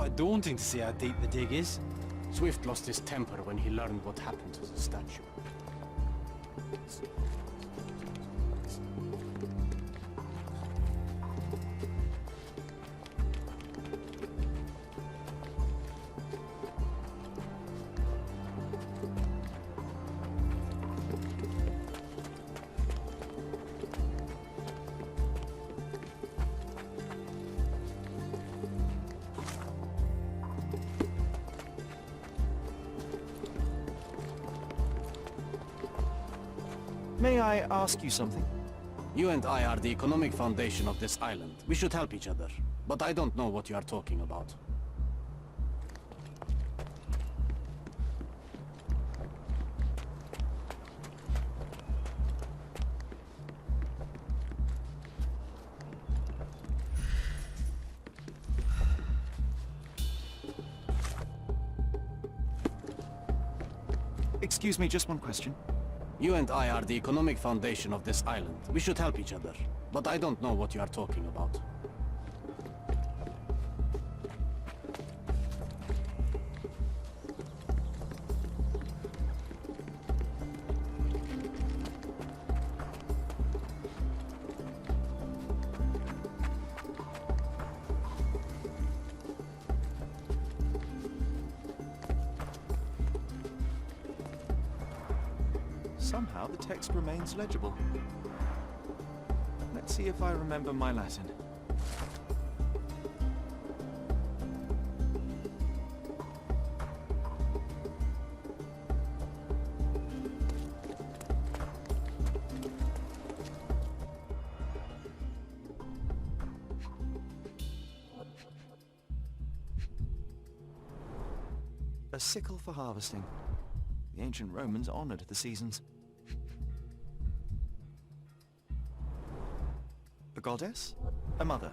quite daunting to see how deep the dig is. Swift lost his temper when he learned what happened to the statue. May I ask you something? You and I are the economic foundation of this island. We should help each other. But I don't know what you are talking about. Excuse me, just one question. You and I are the economic foundation of this island. We should help each other. But I don't know what you are talking about. Somehow the text remains legible. Let's see if I remember my Latin. A sickle for harvesting. The ancient Romans honored the seasons. A goddess? A mother?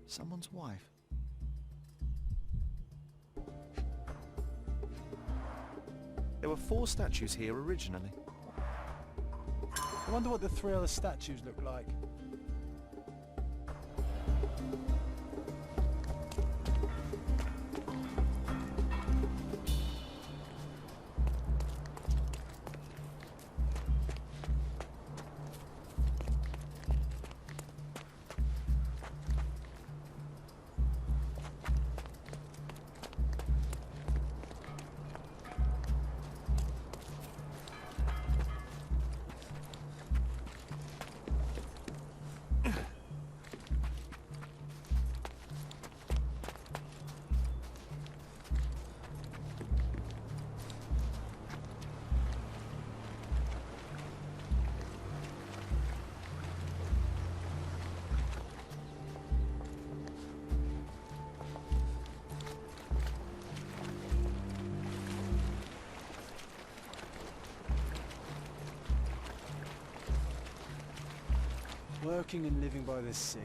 Someone's wife? There were 4 statues here originally. I wonder what the 3 other statues look like. Working and living by the sea.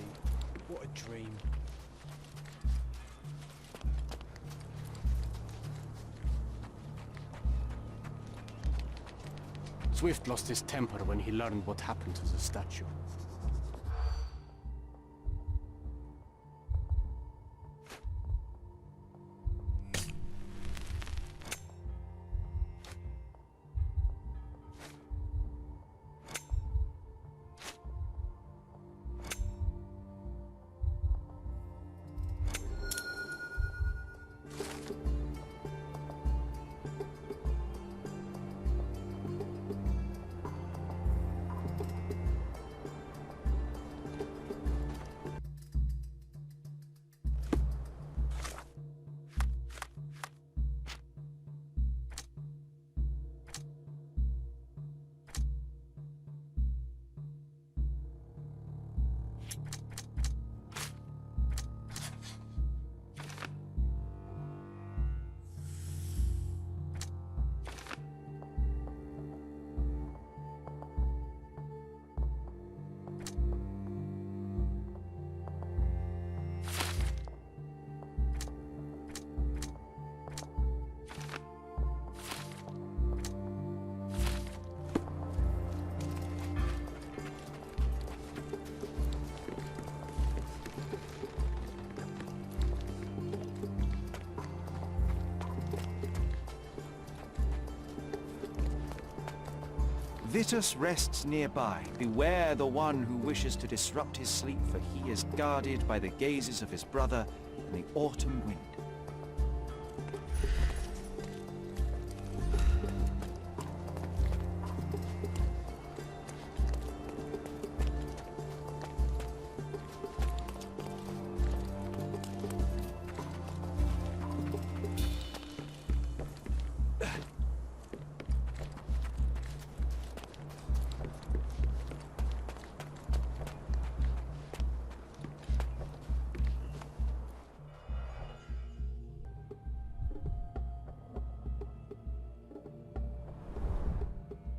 What a dream. Swift lost his temper when he learned what happened to the statue. Vitus rests nearby. Beware the one who wishes to disrupt his sleep, for he is guarded by the gazes of his brother in the autumn wind.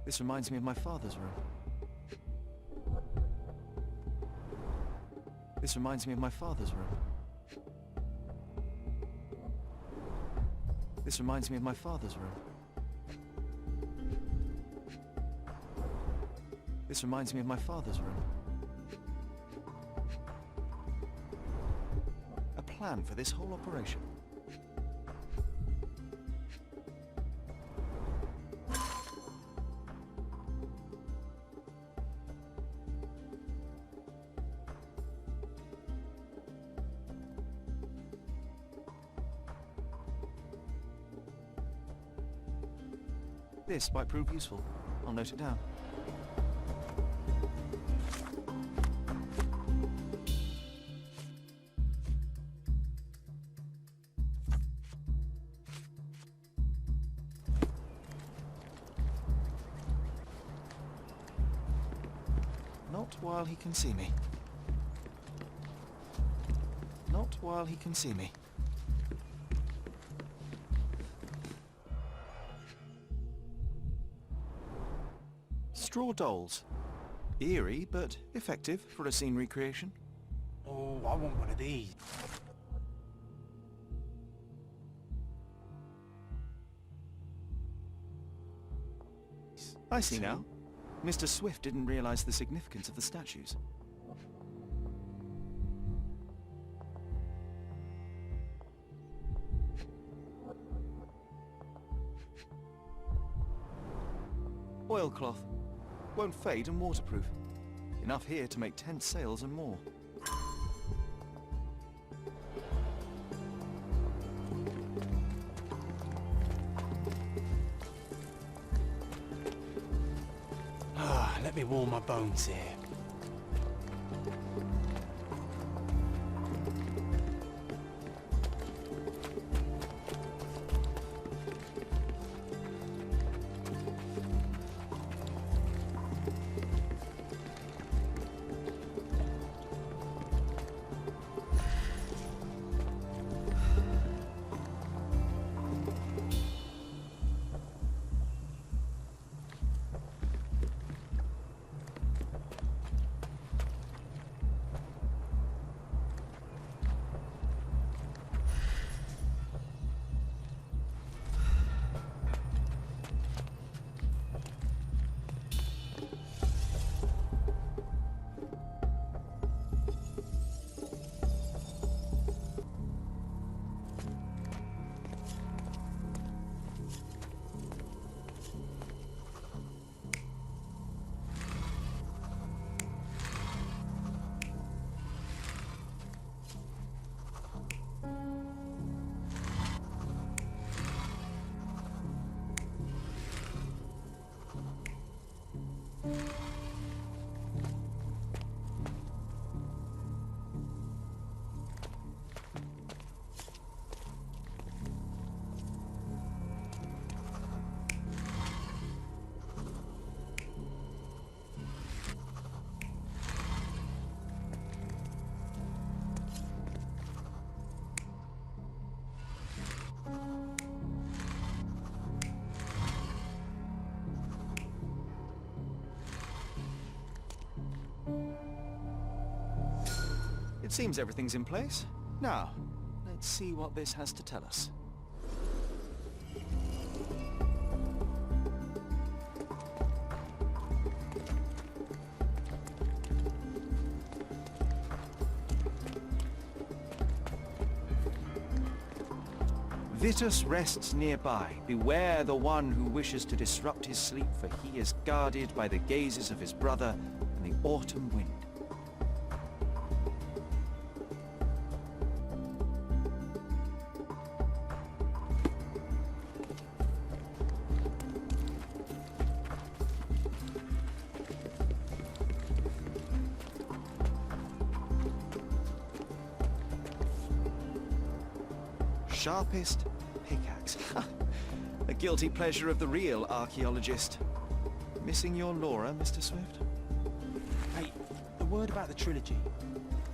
This reminds me of my father's room. This reminds me of my father's room. This reminds me of my father's room. This reminds me of my father's room. A plan for this whole operation. This might prove useful. I'll note it down. Not while he can see me. Not while he can see me. Straw dolls. Eerie, but effective for a scene recreation. Oh, I want one of these. I see now. Mr. Swift didn't realize the significance of the statues. Oilcloth. Won't fade and waterproof. Enough here to make 10 sails and more. Let me warm my bones here. It seems everything's in place. Now, let's see what this has to tell us. Vitus rests nearby. Beware the one who wishes to disrupt his sleep, for he is guarded by the gazes of his brother and the autumn wind. Sharpest pickaxe. A guilty pleasure of the real archaeologist. Missing your Laura, Mr. Swift? Hey, a word about the trilogy.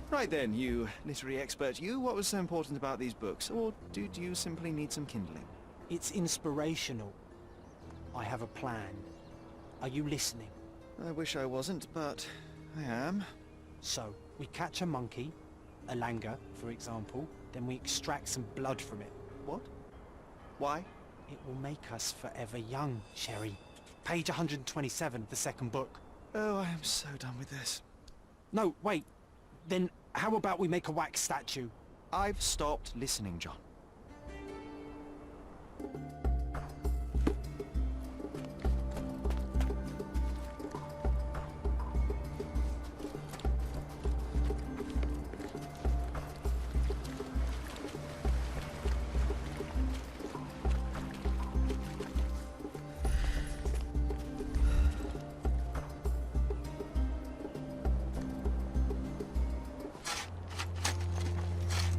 Right then, you literary expert, what was so important about these books? Or do you simply need some kindling? It's inspirational. I have a plan. Are you listening? I wish I wasn't, but I am. So, we catch a monkey, a langur, for example, then we extract some blood from it. What? Why? It will make us forever young, Sherry. Page 127 of the second book. Oh, I am so done with this. No, wait. Then how about we make a wax statue? I've stopped listening, John.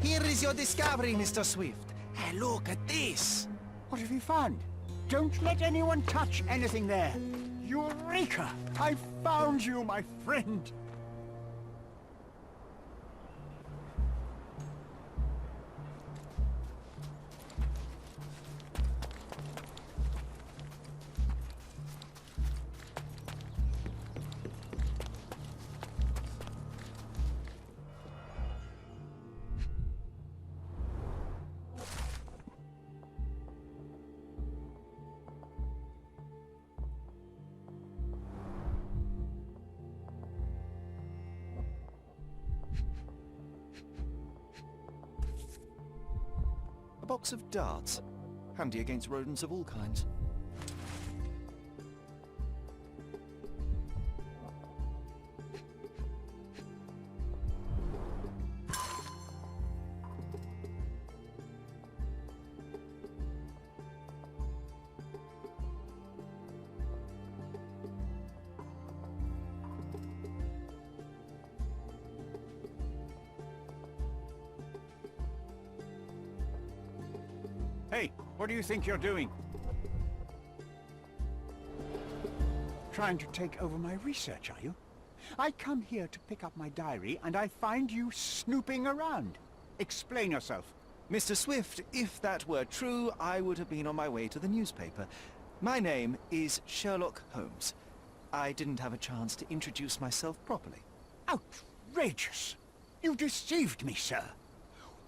Here is your discovery, Mr. Swift. Hey, look at this. What have you found? Don't let anyone touch anything there. Eureka! I found you, my friend. A box of darts. Handy against rodents of all kinds. Hey, what do you think you're doing? Trying to take over my research, are you? I come here to pick up my diary, and I find you snooping around. Explain yourself. Mr. Swift, if that were true, I would have been on my way to the newspaper. My name is Sherlock Holmes. I didn't have a chance to introduce myself properly. Outrageous! You deceived me, sir.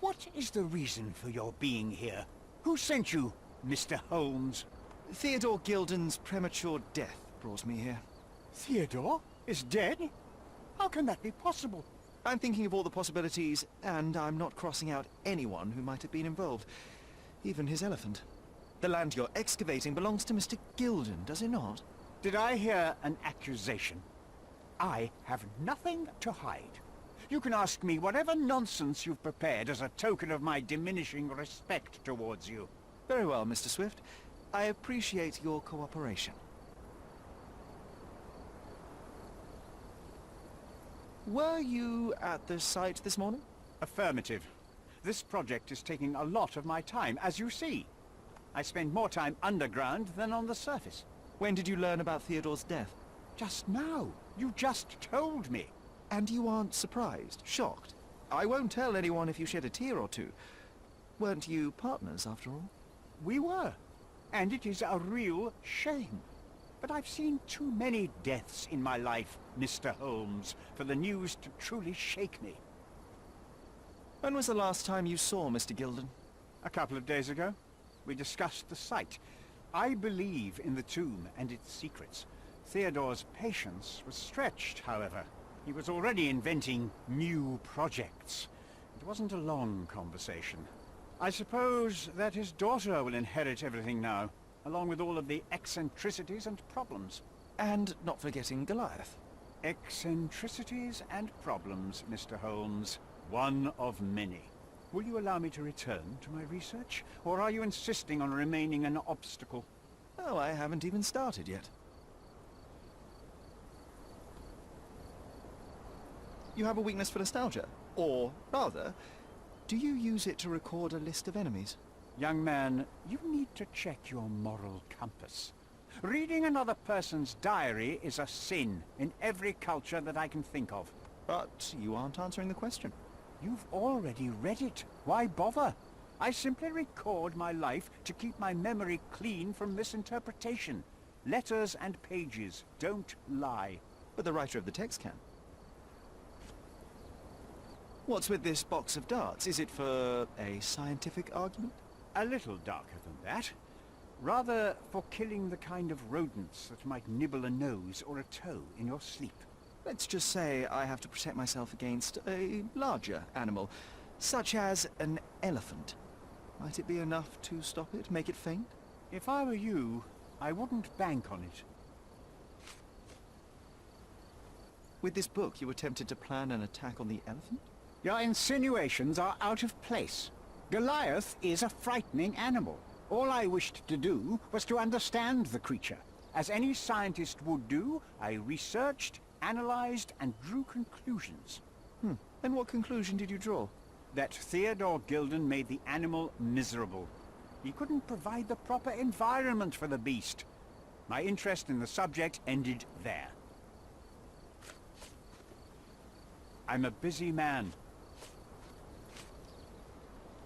What is the reason for your being here? Who sent you, Mr. Holmes? Theodore Gilden's premature death brought me here. Theodore is dead? How can that be possible? I'm thinking of all the possibilities, and I'm not crossing out anyone who might have been involved. Even his elephant. The land you're excavating belongs to Mr. Gilden, does it not? Did I hear an accusation? I have nothing to hide. You can ask me whatever nonsense you've prepared as a token of my diminishing respect towards you. Very well, Mr. Swift. I appreciate your cooperation. Were you at the site this morning? Affirmative. This project is taking a lot of my time, as you see. I spend more time underground than on the surface. When did you learn about Theodore's death? Just now. You just told me. And you aren't surprised, shocked? I won't tell anyone if you shed a tear or two. Weren't you partners, after all? We were. And it is a real shame. But I've seen too many deaths in my life, Mr. Holmes, for the news to truly shake me. When was the last time you saw Mr. Gilden? A couple of days ago. We discussed the site. I believe in the tomb and its secrets. Theodore's patience was stretched, however. He was already inventing new projects. It wasn't a long conversation. I suppose that his daughter will inherit everything now, along with all of the eccentricities and problems. And not forgetting Goliath. Eccentricities and problems, Mr. Holmes. One of many. Will you allow me to return to my research, or are you insisting on remaining an obstacle? Oh, I haven't even started yet. You have a weakness for nostalgia? Or, rather, do you use it to record a list of enemies? Young man, you need to check your moral compass. Reading another person's diary is a sin in every culture that I can think of. But you aren't answering the question. You've already read it. Why bother? I simply record my life to keep my memory clean from misinterpretation. Letters and pages don't lie. But the writer of the text can. What's with this box of darts? Is it for a scientific argument? A little darker than that. Rather for killing the kind of rodents that might nibble a nose or a toe in your sleep. Let's just say I have to protect myself against a larger animal, such as an elephant. Might it be enough to stop it, make it faint? If I were you, I wouldn't bank on it. With this book, you attempted to plan an attack on the elephant? Your insinuations are out of place. Goliath is a frightening animal. All I wished to do was to understand the creature. As any scientist would do, I researched, analyzed, and drew conclusions. And what conclusion did you draw? That Theodore Gilden made the animal miserable. He couldn't provide the proper environment for the beast. My interest in the subject ended there. I'm a busy man.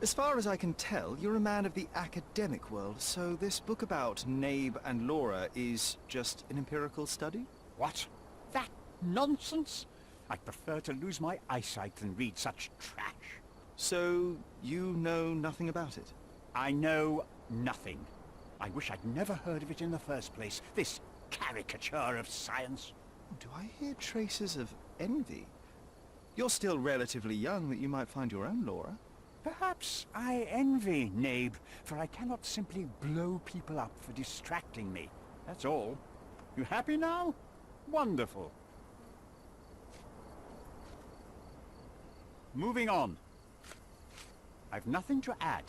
As far as I can tell, you're a man of the academic world, so this book about Nabe and Laura is just an empirical study? What? That nonsense? I'd prefer to lose my eyesight than read such trash. So, you know nothing about it? I know nothing. I wish I'd never heard of it in the first place, this caricature of science. Do I hear traces of envy? You're still relatively young that you might find your own Laura. Perhaps I envy Nabe, for I cannot simply blow people up for distracting me. That's all. You happy now? Wonderful. Moving on. I've nothing to add.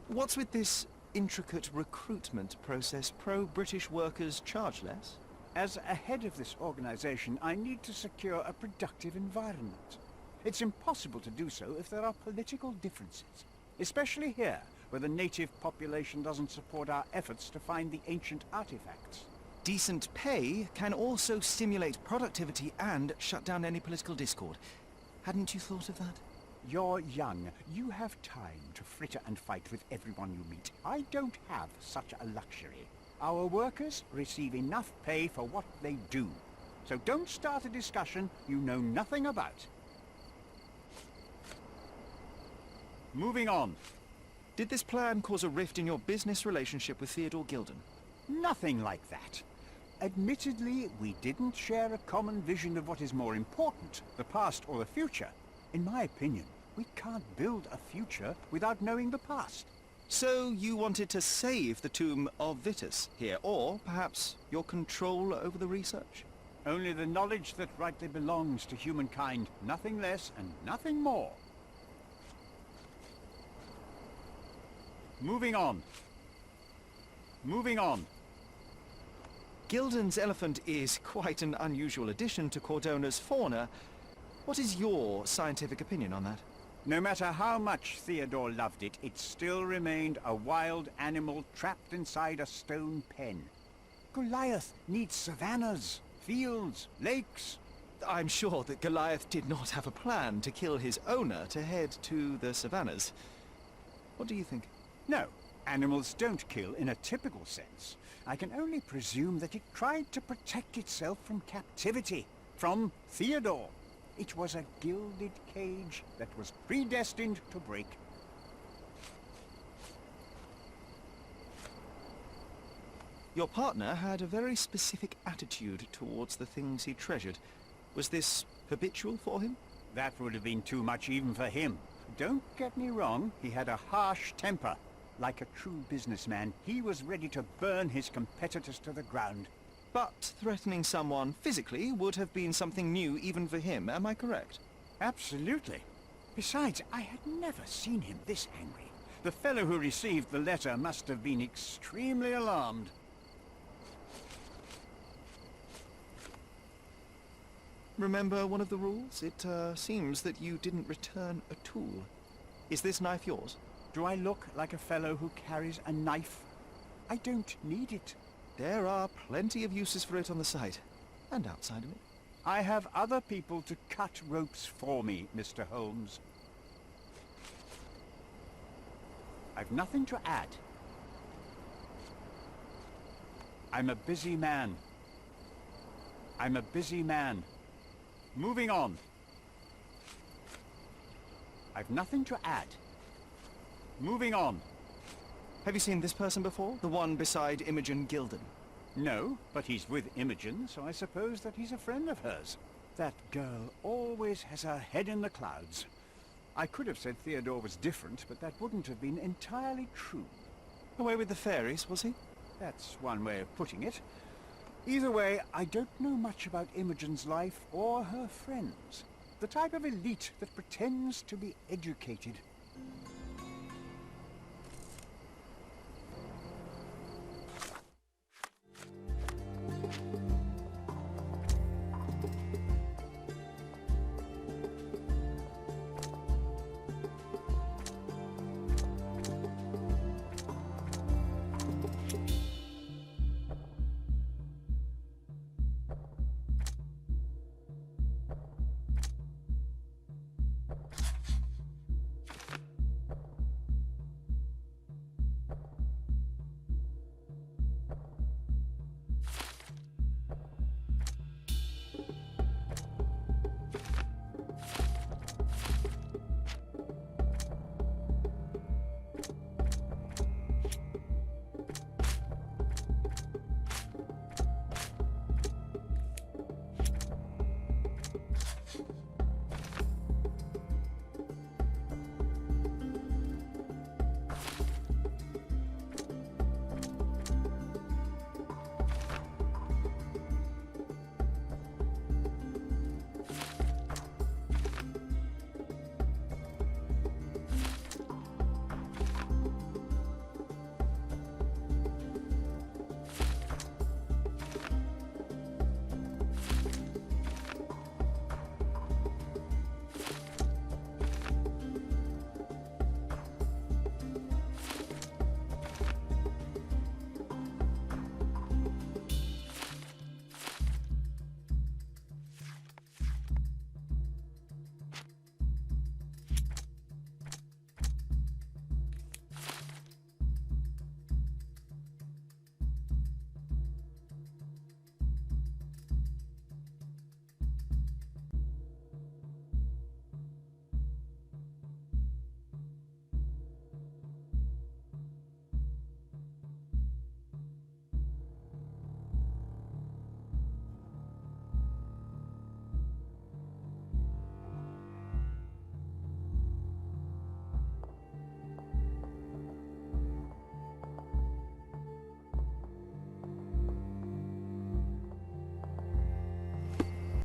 What's with this intricate recruitment process? Pro-British workers charge less? As a head of this organization, I need to secure a productive environment. It's impossible to do so if there are political differences, especially here, where the native population doesn't support our efforts to find the ancient artifacts. Decent pay can also stimulate productivity and shut down any political discord. Hadn't you thought of that? You're young. You have time to fritter and fight with everyone you meet. I don't have such a luxury. Our workers receive enough pay for what they do. So don't start a discussion you know nothing about. Moving on. Did this plan cause a rift in your business relationship with Theodore Gilden? Nothing like that. Admittedly, we didn't share a common vision of what is more important, the past or the future. In my opinion, we can't build a future without knowing the past. So you wanted to save the tomb of Vitus here, or perhaps your control over the research? Only the knowledge that rightly belongs to humankind, nothing less and nothing more. Moving on. Moving on. Gilden's elephant is quite an unusual addition to Cordona's fauna. What is your scientific opinion on that? No matter how much Theodore loved it, it still remained a wild animal trapped inside a stone pen. Goliath needs savannas, fields, lakes. I'm sure that Goliath did not have a plan to kill his owner to head to the savannas. What do you think? No, animals don't kill in a typical sense. I can only presume that it tried to protect itself from captivity, from Theodore. It was a gilded cage that was predestined to break. Your partner had a very specific attitude towards the things he treasured. Was this habitual for him? That would have been too much even for him. Don't get me wrong, he had a harsh temper. Like a true businessman, he was ready to burn his competitors to the ground. But threatening someone physically would have been something new even for him, am I correct? Absolutely. Besides, I had never seen him this angry. The fellow who received the letter must have been extremely alarmed. Remember one of the rules? It seems that you didn't return a tool. Is this knife yours? Do I look like a fellow who carries a knife? I don't need it. There are plenty of uses for it on the site, and outside of it. I have other people to cut ropes for me, Mr. Holmes. I've nothing to add. I'm a busy man. I'm a busy man. Moving on. I've nothing to add. Moving on. Have you seen this person before? The one beside Imogen Gilden? No, but he's with Imogen, so I suppose that he's a friend of hers. That girl always has her head in the clouds. I could have said Theodore was different, but that wouldn't have been entirely true. Away with the fairies, was he? That's one way of putting it. Either way, I don't know much about Imogen's life or her friends. The type of elite that pretends to be educated.